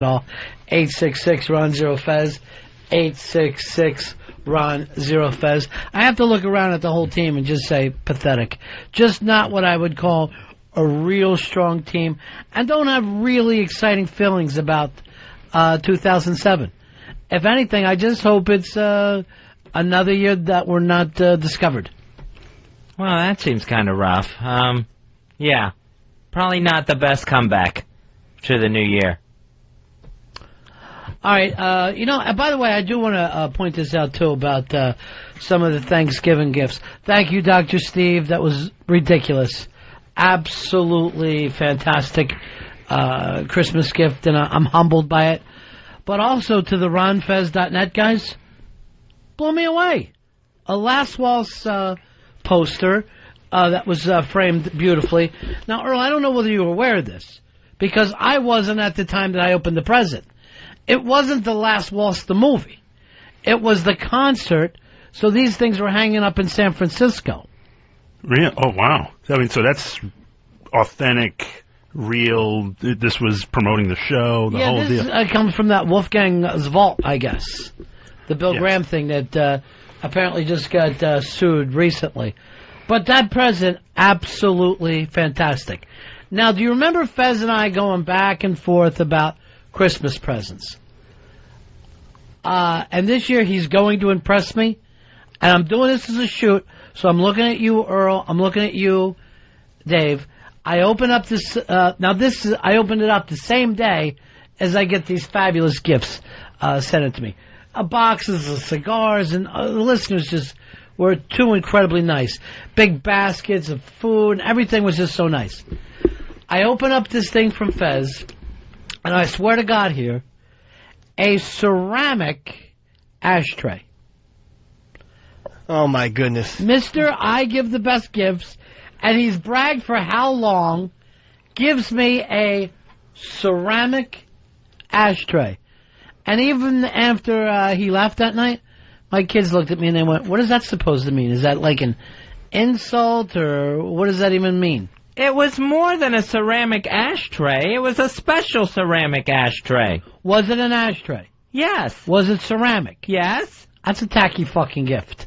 all. 866-RON-0-FEZ. 866-RON-0-FEZ. I have to look around at the whole team and just say pathetic. Just not what I would call a real strong team. And don't have really exciting feelings about 2007. If anything, I just hope it's another year that we're not discovered. Well, that seems kind of rough. Yeah. Probably not the best comeback to the new year. All right. By the way, I do want to point this out, too, about some of the Thanksgiving gifts. Thank you, Dr. Steve. That was ridiculous. Absolutely fantastic Christmas gift, and I'm humbled by it. But also to the RonFez.net guys, blew me away. A Last Waltz poster that was framed beautifully. Now, Earl, I don't know whether you were aware of this, because I wasn't at the time that I opened the present. It wasn't The Last Waltz, the movie. It was the concert, so these things were hanging up in San Francisco. Real? Oh, wow. I mean, so that's authentic, real. This was promoting the show, the whole deal. Yeah, this comes from that Wolfgang's vault, I guess. The Bill Graham thing that apparently just got sued recently. But that present, absolutely fantastic. Now, do you remember Fez and I going back and forth about Christmas presents? And this year he's going to impress me. And I'm doing this as a shoot, so I'm looking at you, Earl. I'm looking at you, Dave. I open up this. I opened it up the same day as I get these fabulous gifts sent it to me. Boxes of cigars, and the listeners just were too incredibly nice. Big baskets of food, and everything was just so nice. I open up this thing from Fez, and I swear to God here, a ceramic ashtray. Oh, my goodness. Mr. I give the best gifts, and he's bragged for how long, gives me a ceramic ashtray. And even after he left that night, my kids looked at me and they went, what is that supposed to mean? Is that like an insult, or what does that even mean? It was more than a ceramic ashtray. It was a special ceramic ashtray. Was it an ashtray? Yes. Was it ceramic? Yes. That's a tacky fucking gift.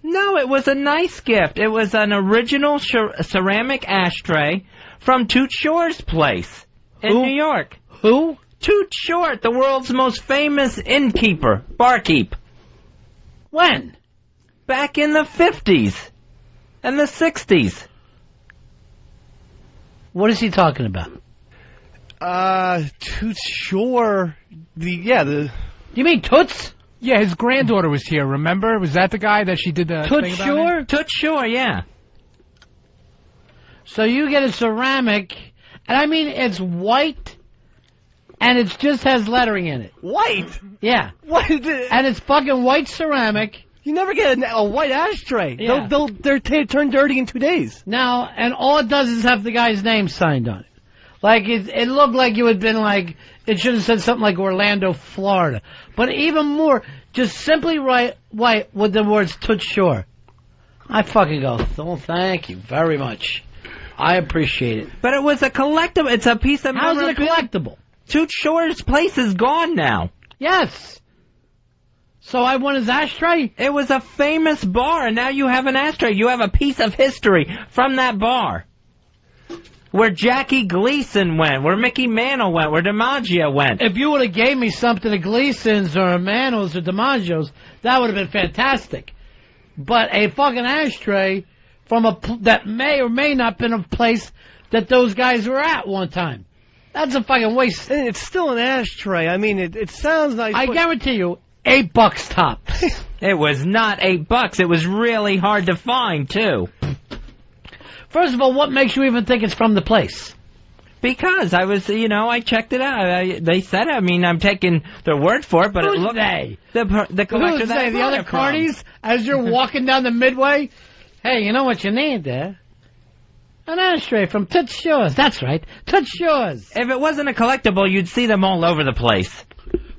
No, it was a nice gift. It was an original ceramic ashtray from Toots Shor's place in New York. Who? Toots Shor, the world's most famous innkeeper, barkeep. When? Back in the 50s and the 60s. What is he talking about? Toots Shor. You mean Toots? Yeah, his granddaughter was here, remember? Was that the guy that she did the Toots thing about Shor? it? Toots Shor, yeah. So you get a ceramic, and I mean it's white, and it just has lettering in it. White? Yeah. What? And it's fucking white ceramic. You never get a white ashtray. Yeah. They're turn dirty in 2 days. Now, and all it does is have the guy's name signed on it. Like, it looked like you had been like, it should have said something like Orlando, Florida. But even more, just simply write white with the words Toots Shor. I fucking go, oh, thank you very much. I appreciate it. But it was a collectible. It's a piece of How's it a memorabilia. collectible? Toots Shor's place is gone now. Yes. So I won his ashtray? It was a famous bar, and now you have an ashtray. You have a piece of history from that bar. Where Jackie Gleason went, where Mickey Mantle went, where DiMaggio went. If you would have gave me something of Gleason's or Mantle's or DiMaggio's, that would have been fantastic. But a fucking ashtray from that may or may not have been a place that those guys were at one time. That's a fucking waste. It's still an ashtray. I mean, it sounds nice. I guarantee you, $8 tops. It was not $8. It was really hard to find, too. First of all, what makes you even think it's from the place? Because I was, I checked it out. They said it. I mean, I'm taking their word for it, but Who's it looked they? The collector Who's that I they? The bought other it from. parties? As you're walking down the midway? Hey, you know what you need there? An ashtray from Toots Shor's. That's right. Toots Shor's. If it wasn't a collectible, you'd see them all over the place.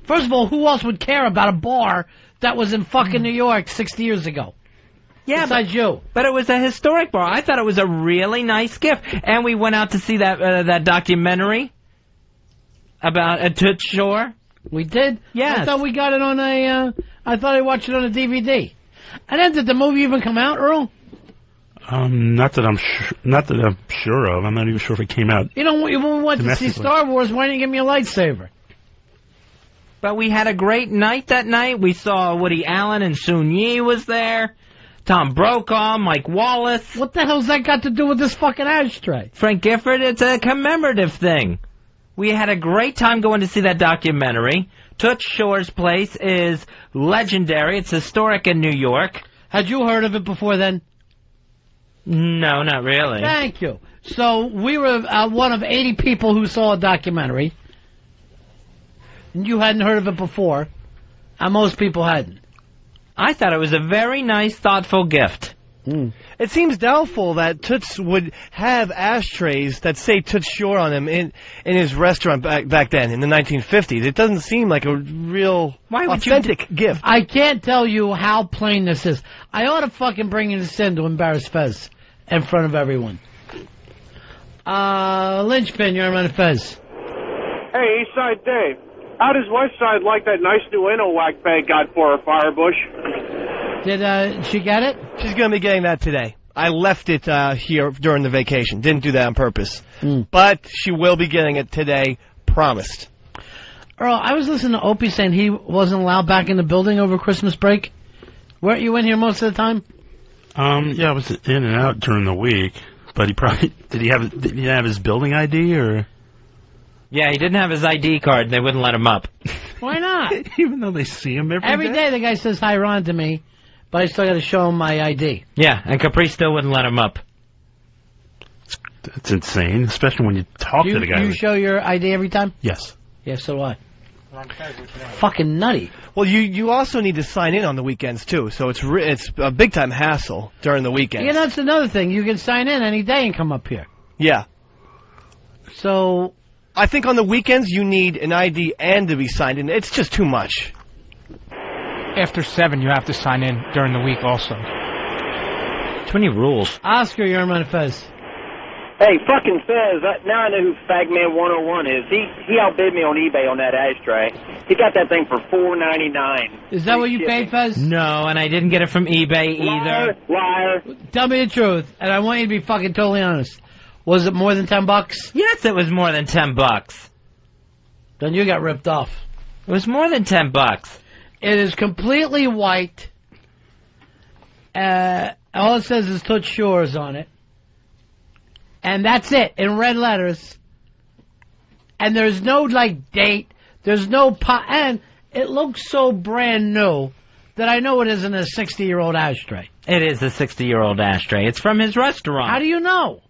First of all, who else would care about a bar that was in fucking New York 60 years ago? Yeah, besides you. But it was a historic bar. I thought it was a really nice gift. And we went out to see that documentary About a Toots Shor? We did? Yes. I thought we got it on I thought I watched it on a DVD. And then did the movie even come out, Earl? Not that I'm sure of. I'm not even sure if it came out. You know, when we went to see Star Wars, why didn't you give me a lightsaber? But we had a great night that night. We saw Woody Allen and Soon Yi was there. Tom Brokaw, Mike Wallace. What the hell's that got to do with this fucking ashtray? Frank Gifford, it's a commemorative thing. We had a great time going to see that documentary. Toots Shor's place is legendary. It's historic in New York. Had you heard of it before then? No, not really. Thank you. So we were one of 80 people who saw a documentary. And you hadn't heard of it before. And most people hadn't. I thought it was a very nice, thoughtful gift. It seems doubtful that Toots would have ashtrays that say Toots Shor on them in his restaurant back then in the 1950s. It doesn't seem like a real authentic gift. I can't tell you how plain this is. I ought to fucking bring you this in to embarrass Fez in front of everyone. Lynchpin, you're on Fez. Hey, Eastside Dave. How does Westside like that nice new whack bag got for her, Firebush? Did she get it? She's going to be getting that today. I left it here during the vacation. Didn't do that on purpose. But she will be getting it today. Promised. Earl, I was listening to Opie saying he wasn't allowed back in the building over Christmas break. Weren't you in here most of the time? Yeah, I was in and out during the week. But he probably... Did he have his building ID, or... Yeah, he didn't have his ID card, and they wouldn't let him up. Why not? Even though they see him every day, the guy says hi, Ron, to me, but I still got to show him my ID. Yeah, and Capri still wouldn't let him up. That's insane, especially when you talk to the guy. Do you show your ID every time? Yes. Yeah, so do I. Fucking nutty. Well, you also need to sign in on the weekends, too, so it's a big-time hassle during the weekends. Yeah, that's another thing. You can sign in any day and come up here. Yeah. So... I think on the weekends you need an ID and to be signed in. It's just too much. After 7, you have to sign in during the week also. Too many rules. Oscar, you're on Fez. Hey, fucking Fez, now I know who Fagman 101 is. He outbid me on eBay on that ashtray. He got that thing for $4.99. Is that what you paid, Fez? No, and I didn't get it from eBay either. Liar. Tell me the truth, and I want you to be fucking totally honest. Was it more than $10? Yes, it was more than $10. Then you got ripped off. It was more than $10. It is completely white. All it says is Toots Shor's on it. And that's it, in red letters. And there's no, date. There's no and it looks so brand new that I know it isn't a 60-year-old ashtray. It is a 60-year-old ashtray. It's from his restaurant. How do you know?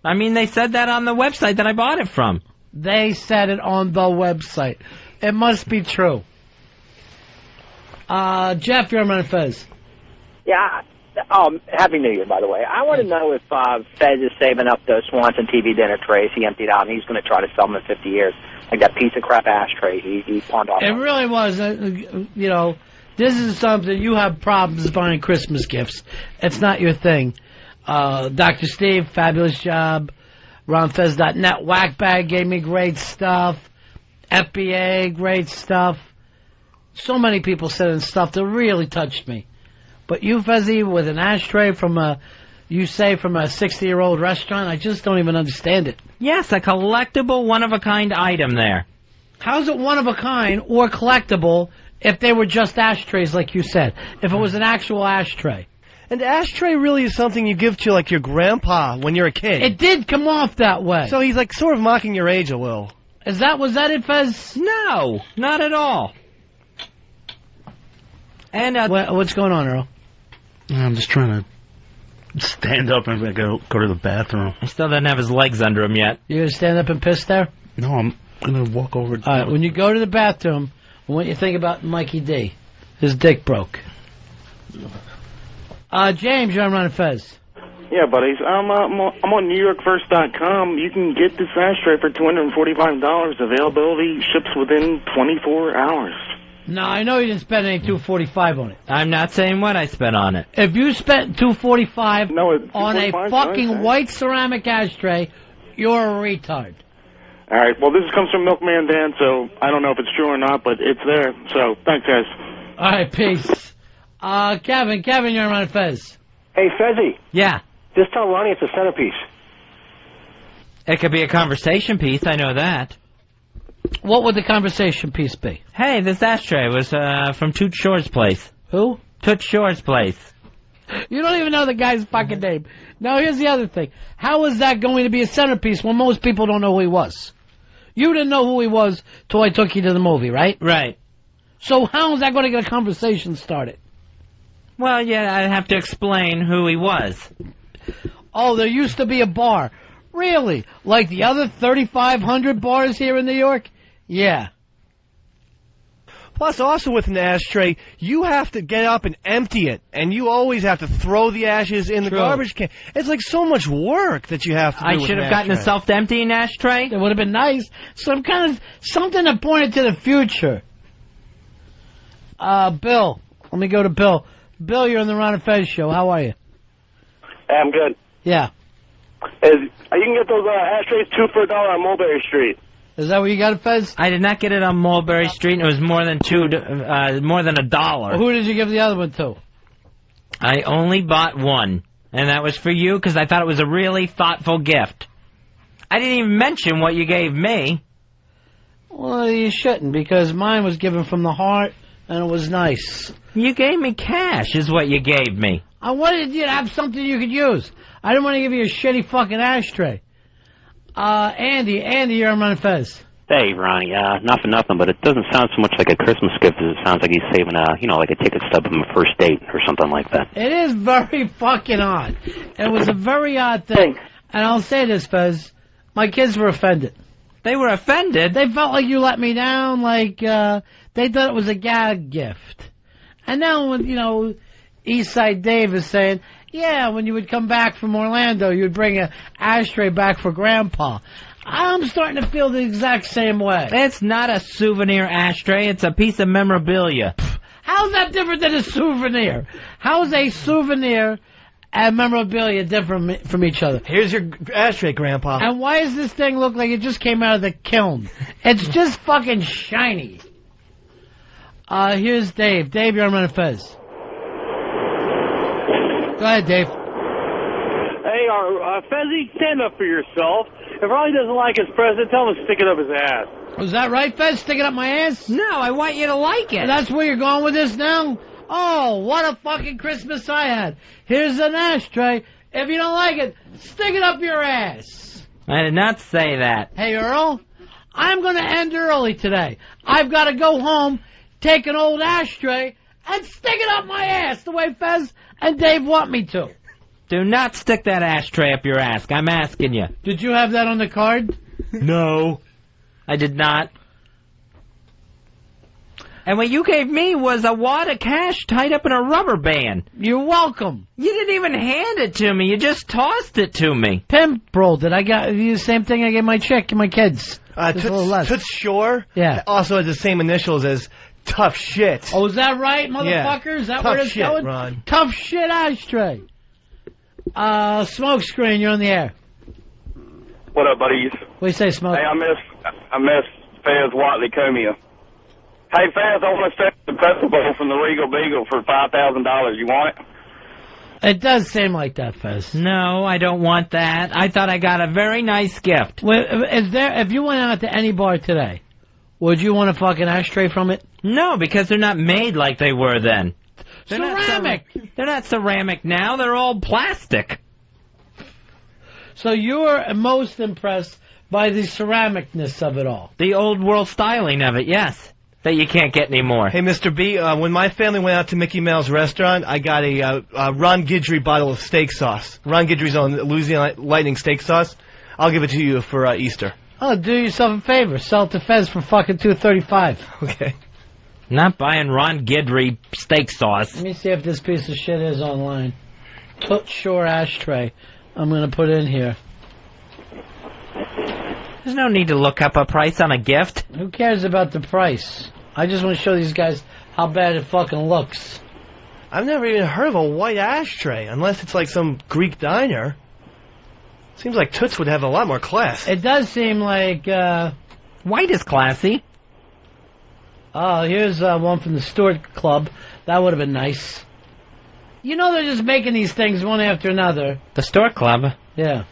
I mean, they said that on the website that I bought it from. They said it on the website. It must be true. Jeff, you're on Fez. Yeah. Happy New Year, by the way. I want to know if Fez is saving up the Swanson TV dinner trays he emptied out, and he's going to try to sell them in 50 years. Like that piece of crap ashtray he pawned off. It really was. This is something you have problems buying Christmas gifts. It's not your thing. Dr. Steve, fabulous job. RonFez.net, Whackbag gave me great stuff. FBA, great stuff. So many people sending stuff that really touched me. But you, Fezzy, with an ashtray from a 60-year-old restaurant, I just don't even understand it. Yes, a collectible, one-of-a-kind item there. How's it one-of-a-kind or collectible if they were just ashtrays, like you said? If it was an actual ashtray? And ashtray really is something you give to, your grandpa when you're a kid. It did come off that way. So he's, sort of mocking your age a little. Was that it, Fez? No, not at all. And what's going on, Earl? I'm just trying to stand up and go to the bathroom. He still doesn't have his legs under him yet. You gonna stand up and piss there? No, I'm gonna walk over. All right, when you go to the bathroom, I want you to think about Mikey D. His dick broke. James, you're on Fez. Yeah, buddies. I'm on NewYorkFirst.com. You can get this ashtray for $245. Availability ships within 24 hours. No, I know you didn't spend any $245 on it. I'm not saying what I spent on it. If you spent $245 on a fucking nice, white ceramic ashtray, you're a retard. All right. Well, this comes from Milkman Dan, so I don't know if it's true or not, but it's there. So thanks, guys. All right, peace. Kevin, you're on Fez. Hey, Fezzy. Yeah. Just tell Ronnie it's a centerpiece. It could be a conversation piece, I know that. What would the conversation piece be? Hey, this ashtray was from Toots Shor's place. Who? Toots Shor's place. You don't even know the guy's fucking name. Now, here's the other thing. How is that going to be a centerpiece when most people don't know who he was? You didn't know who he was till I took you to the movie, right? Right. So how is that going to get a conversation started? Well, yeah, I'd have to explain who he was. Oh, there used to be a bar. Really? Like the other 3,500 bars here in New York? Yeah. Plus, also with an ashtray, you have to get up and empty it, and you always have to throw the ashes in the garbage can. It's like so much work that you have to do. I should have gotten a self-emptying ashtray. It would have been nice. Some kind of something that pointed to the future. Bill. Let me go to Bill. Bill, you're on the Ron and Fez show. How are you? Hey, I'm good. Yeah. You can get those ashtrays 2 for $1 on Mulberry Street. Is that where you got it, Fez? I did not get it on Mulberry Street, and it was more than $1. Who did you give the other one to? I only bought one, and that was for you because I thought it was a really thoughtful gift. I didn't even mention what you gave me. Well, you shouldn't, because mine was given from the heart, and it was nice. You gave me cash, is what you gave me. I wanted you to have something you could use. I didn't want to give you a shitty fucking ashtray. Andy, you're on Ron Fez. Hey, Ronnie, not for nothing, but it doesn't sound so much like a Christmas gift as it sounds like he's saving like a ticket stub from a first date or something like that. It is very fucking odd. It was a very odd thing. And I'll say this, Fez. My kids were offended. They were offended? They felt like you let me down, like, they thought it was a gag gift. And now when, Eastside Dave is saying, yeah, when you would come back from Orlando, you'd bring an ashtray back for Grandpa. I'm starting to feel the exact same way. It's not a souvenir ashtray. It's a piece of memorabilia. How's that different than a souvenir? How is a souvenir and memorabilia different from each other? Here's your ashtray, Grandpa. And why does this thing look like it just came out of the kiln? It's just fucking shiny. Here's Dave. Dave, you're on Run Fez. Go ahead, Dave. Hey, Fezzy, stand up for yourself. If Ronnie doesn't like his present, tell him to stick it up his ass. Was that right, Fez? Stick it up my ass? No, I want you to like it. And that's where you're going with this now? Oh, what a fucking Christmas I had. Here's an ashtray. If you don't like it, stick it up your ass. I did not say that. Hey, Earl, I'm going to end early today. I've got to go home, take an old ashtray, and stick it up my ass the way Fez and Dave want me to. Do not stick that ashtray up your ass. I'm asking you. Did you have that on the card? No. I did not. And what you gave me was a wad of cash tied up in a rubber band. You're welcome. You didn't even hand it to me. You just tossed it to me. Pimp rolled it. I got the same thing I gave my chick and my kids. Toots Shor also has the same initials as Tough Shit. Oh, is that right, motherfucker? Yeah. Is that Tough where it's shit, going? Ron. Tough shit ashtray. Smoke screen, you're on the air. What up, buddies? What do you say, Smoke? Hey, I miss Fez Watley Comia. Hey, Fez, I want to sell the pretzel bowl from the Regal Beagle for $5,000. You want it? It does seem like that, Fez. No, I don't want that. I thought I got a very nice gift. Well, if you went out to any bar today, would you want a fucking ashtray from it? No, because they're not made like they were then. They're ceramic! They're not ceramic now. They're all plastic. So you're most impressed by the ceramicness of it all. The old world styling of it, yes. That you can't get anymore. Hey, Mr. B, when my family went out to Mickey Mouse restaurant, I got a Ron Guidry bottle of steak sauce. Ron Guidry's own Louisiana Lightning steak sauce. I'll give it to you for Easter. Oh, do yourself a favor. Sell it to Fez for fucking $2.35. Okay. Not buying Ron Guidry steak sauce. Let me see if this piece of shit is online. Toots Shor ashtray. I'm going to put in here. There's no need to look up a price on a gift. Who cares about the price? I just want to show these guys how bad it fucking looks. I've never even heard of a white ashtray, unless it's like some Greek diner. Seems like Toots would have a lot more class. It does seem like white is classy. Oh, here's one from the Stewart Club. That would have been nice. You know they're just making these things one after another. The Stewart Club? Yeah.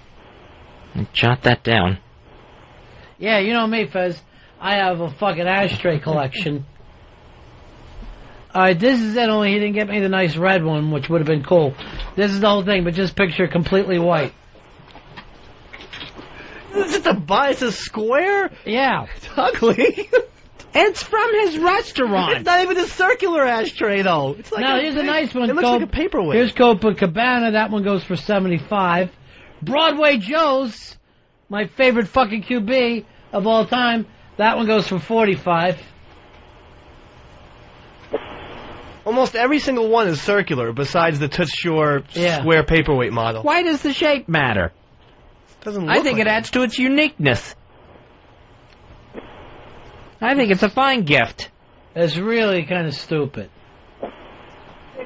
Jot that down. Yeah, you know me, Fez. I have a fucking ashtray collection. Alright, this is it, only he didn't get me the nice red one, which would have been cool. This is the whole thing, but just picture completely white. Is it it's a square? Yeah. It's ugly. It's from his restaurant. It's not even a circular ashtray, though. It's like here's a nice one. It looks like a paperweight. Here's Copacabana. That one goes for $75. Broadway Joe's, my favorite fucking QB of all time. That one goes for $45. Almost every single one is circular, besides the Toots Shor square paperweight model. Why does the shape matter? Doesn't look I think like it adds to its uniqueness. I think it's a fine gift. It's really kind of stupid.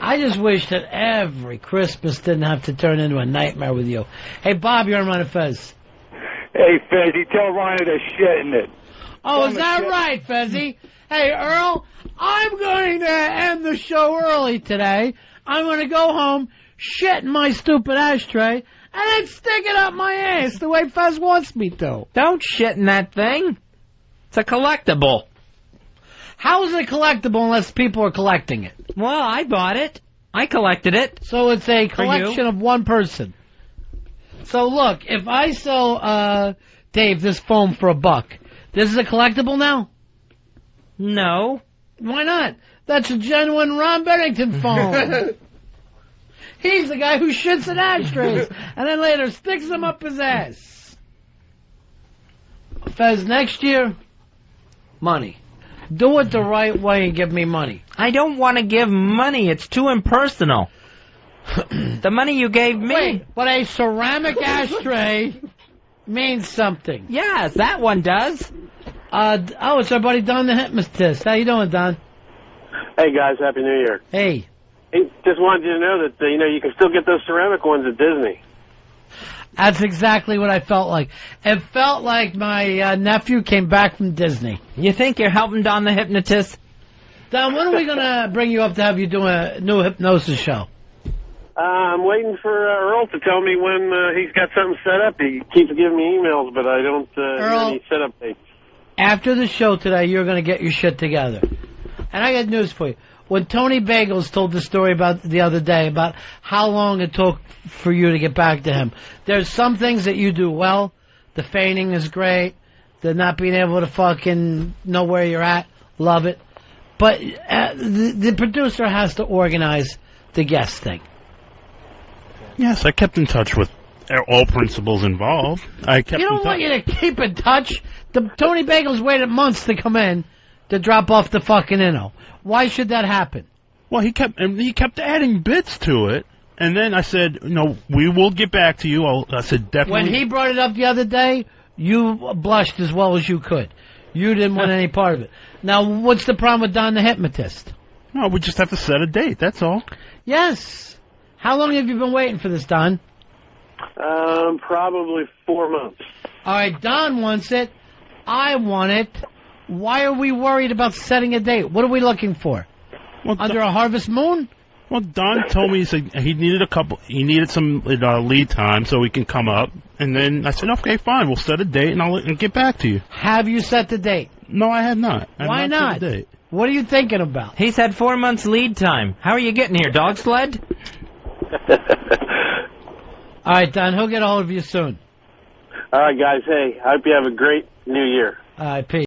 I just wish that every Christmas didn't have to turn into a nightmare with you. Hey, Bob, you're on Ron and Fez. Hey, Fezzy, tell Ronnie to shit in it. Oh, is that right, Fezzy? Hey, Earl, I'm going to end the show early today. I'm going to go home, shit in my stupid ashtray, and then stick it up my ass the way Fez wants me to. Don't shit in that thing. It's a collectible. How is it collectible unless people are collecting it? Well, I bought it. I collected it. So it's a collection of one person. So look, if I sell Dave this foam for $1, this is a collectible now? No. Why not? That's a genuine Ron Bennington foam. He's the guy who shits in ashtrays and then later sticks them up his ass. Fez, next year, money. Do it the right way and give me money. I don't want to give money. It's too impersonal. The money you gave me. Wait, but a ceramic ashtray means something. Yes, that one does. It's our buddy Don the Hypnotist. How you doing, Don? Hey, guys. Happy New Year. Hey. Hey, just wanted you to know that, you can still get those ceramic ones at Disney. That's exactly what I felt like. It felt like my nephew came back from Disney. You think you're helping Don the Hypnotist? Don, when are we going to bring you up to have you do a new hypnosis show? I'm waiting for Earl to tell me when he's got something set up. He keeps giving me emails, but I don't Earl, any setup dates. After the show today, you're going to get your shit together. And I got news for you. When Tony Bagels told the story about the other day about how long it took for you to get back to him, there's some things that you do well. The feigning is great. The not being able to fucking know where you're at, love it. But the producer has to organize the guest thing. Yes, I kept in touch with all principals involved. I kept. You don't want you to keep in touch. The Tony Bagels waited months to come in to drop off the fucking inno. Why should that happen? Well, he kept adding bits to it, and then I said, "No, we will get back to you." I said, "Definitely." When he brought it up the other day, you blushed as well as you could. You didn't want any part of it. Now, what's the problem with Don the Hypnotist? No, we just have to set a date. That's all. Yes. How long have you been waiting for this, Don? Probably 4 months. All right, Don wants it. I want it. Why are we worried about setting a date? What are we looking for? Well, Under a harvest moon? Well, Don told me he needed some lead time so he can come up. And then I said, okay, fine, we'll set a date and I'll get back to you. Have you set the date? No, I have not. Why not? Set the date. What are you thinking about? He said 4 months lead time. How are you getting here, dog sled? All right, Don, he'll get a hold of you soon. All right, guys. Hey, I hope you have a great New Year. All right, peace.